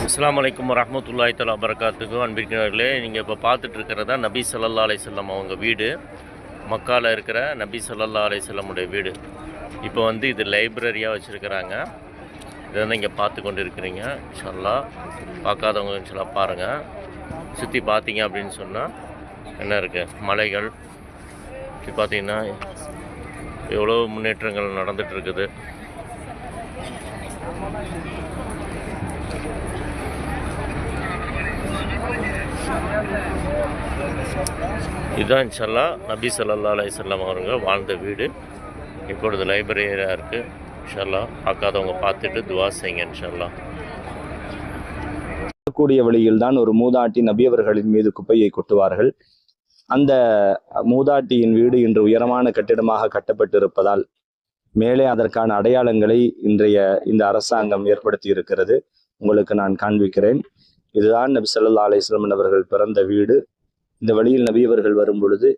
அஸ்ஸலாமு அலைக்கும் வரஹ்மத்துல்லாஹி தஆலா வபரகாத்துஹு. அன்பிற்கினர்களே, நீங்கள் இப்போ பார்த்துட்ருக்கிறதா நபி ஸல்லல்லாஹு அலைஹி வஸல்லம் அவங்க வீடு. மக்காவில் இருக்கிற நபி ஸல்லல்லாஹு அலைஹி வஸல்லமுடைய வீடு. இப்போ வந்து இது லைப்ரரியாக வச்சுருக்கிறாங்க. இதை வந்து இங்கே பார்த்து கொண்டு இருக்கிறீங்க. இன்ஷா அல்லாஹ் பார்க்காதவங்க இன்ஷா அல்லாஹ் பாருங்கள். சுற்றி பார்த்தீங்க அப்படின்னு சொன்னால் என்ன இருக்குது, மலைகள். சுற்றி பார்த்தீங்கன்னா எவ்வளோ முன்னேற்றங்கள் நடந்துகிட்டு இருக்குது. இதுதான் இன்ஷா அல்லாஹ் நபி ஸல்லல்லாஹு அலைஹி வஸல்லம் அவங்க வாழ்ந்த வீடு. இப்பொழுது லைப்ரரியாக இருக்குது. இன்ஷா அல்லாஹ் பார்க்காதவங்க பார்த்துட்டு துவா செய்யுங்க இன்ஷா அல்லாஹ். கூடிய வழியில்தான் ஒரு மூதாட்டி நபியவர்களின் மீது குப்பையை கொட்டுவார்கள். அந்த மூதாட்டியின் வீடு இன்று உயரமான கட்டிடமாக கட்டப்பட்டிருப்பதால் மேலே அதற்கான அடையாளங்களை இன்றைய இந்த அரசாங்கம் ஏற்படுத்தி இருக்கிறது. உங்களுக்கு நான் காண்பிக்கிறேன். இதுதான் நபி ஸல்லல்லாஹு அலைஹி வஸல்லம் அவர்கள் பிறந்த வீடு. இந்த வழியில் நபியவர்கள் வரும் பொழுது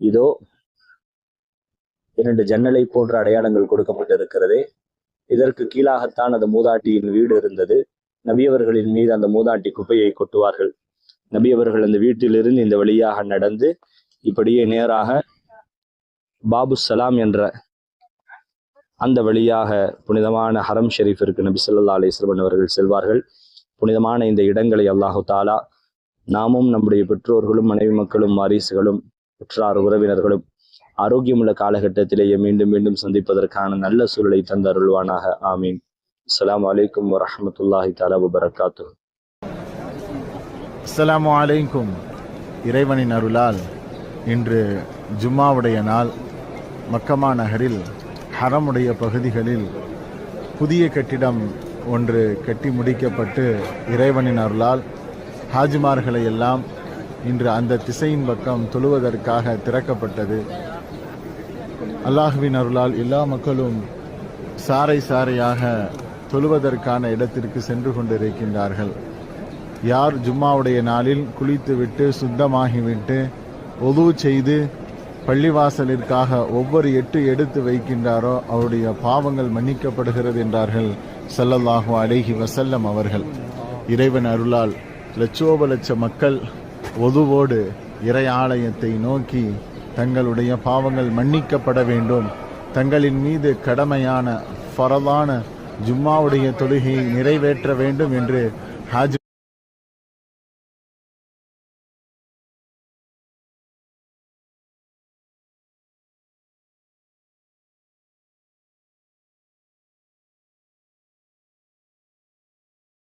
இதோ 2 ஜன்னலை போன்ற அடையாளங்கள் கொடுக்கப்பட்டிருக்கிறது. இதற்கு கீழாகத்தான் அந்த மூதாட்டியின் வீடு இருந்தது. நபியவர்களின் மீது அந்த மூதாட்டி குப்பையை கொட்டுவார்கள். நபியவர்கள் அந்த வீட்டிலிருந்து இந்த வழியாக நடந்து இப்படியே நேராக பாபு சலாம் என்ற அந்த வழியாக புனிதமான ஹரம் ஷெரீஃபிற்கு நபி ஸல்லல்லாஹு அலைஹி வஸல்லம் அவர்கள் செல்வார்கள். புனிதமான இந்த இடங்களை அல்லாஹு தாலா நாமும் நம்முடைய பெற்றோர்களும் மனைவி மக்களும் வாரிசுகளும் உற்றார் உறவினர்களும் ஆரோக்கியமுள்ள காலகட்டத்திலேயே மீண்டும் மீண்டும் சந்திப்பதற்கான நல்ல சூழலை தந்தருள்வானாக. ஆமீன். அஸ்ஸலாமு அலைக்கும் வரஹ்மத்துல்லாஹி தஆலா வபரகாத்துஹு. அஸ்ஸலாமு அலைக்கும். இறைவனின் அருளால் இன்று ஜும்மாவுடைய நாள். மக்கமா நகரில் ஹரமுடைய பகுதிகளில் புதிய கட்டிடம் ஒன்று கட்டி முடிக்கப்பட்டு இறைவனின் அருளால் ஹாஜிமார்களை எல்லாம் இன்று அந்த திசையின் பக்கம் தொழுவதற்காக திறக்கப்பட்டது. அல்லாஹுவின் அருளால் எல்லா மக்களும் சாறை சாறையாக தொழுவதற்கான இடத்திற்கு சென்று கொண்டிருக்கின்றார்கள். யார் ஜும்மாவுடைய நாளில் குளித்துவிட்டு சுத்தமாகிவிட்டு ஒது செய்து பள்ளிவாசலிற்காக ஒவ்வொரு எட்டு எடுத்து வைக்கின்றாரோ அவருடைய பாவங்கள் மன்னிக்கப்படுகிறது என்றார்கள் ஸல்லல்லாஹு அலைஹி வஸல்லம் அவர்கள். இறைவன் அருளால் லட்சோப லட்ச மக்கள் ஒதுவோடு இறை ஆலயத்தை நோக்கி தங்களுடைய பாவங்கள் மன்னிக்கப்பட வேண்டும், தங்களின் மீது கடமையான ஃபரலான ஜும்மாவுடைய தொழுகையை நிறைவேற்ற வேண்டும் என்று ஹாஜி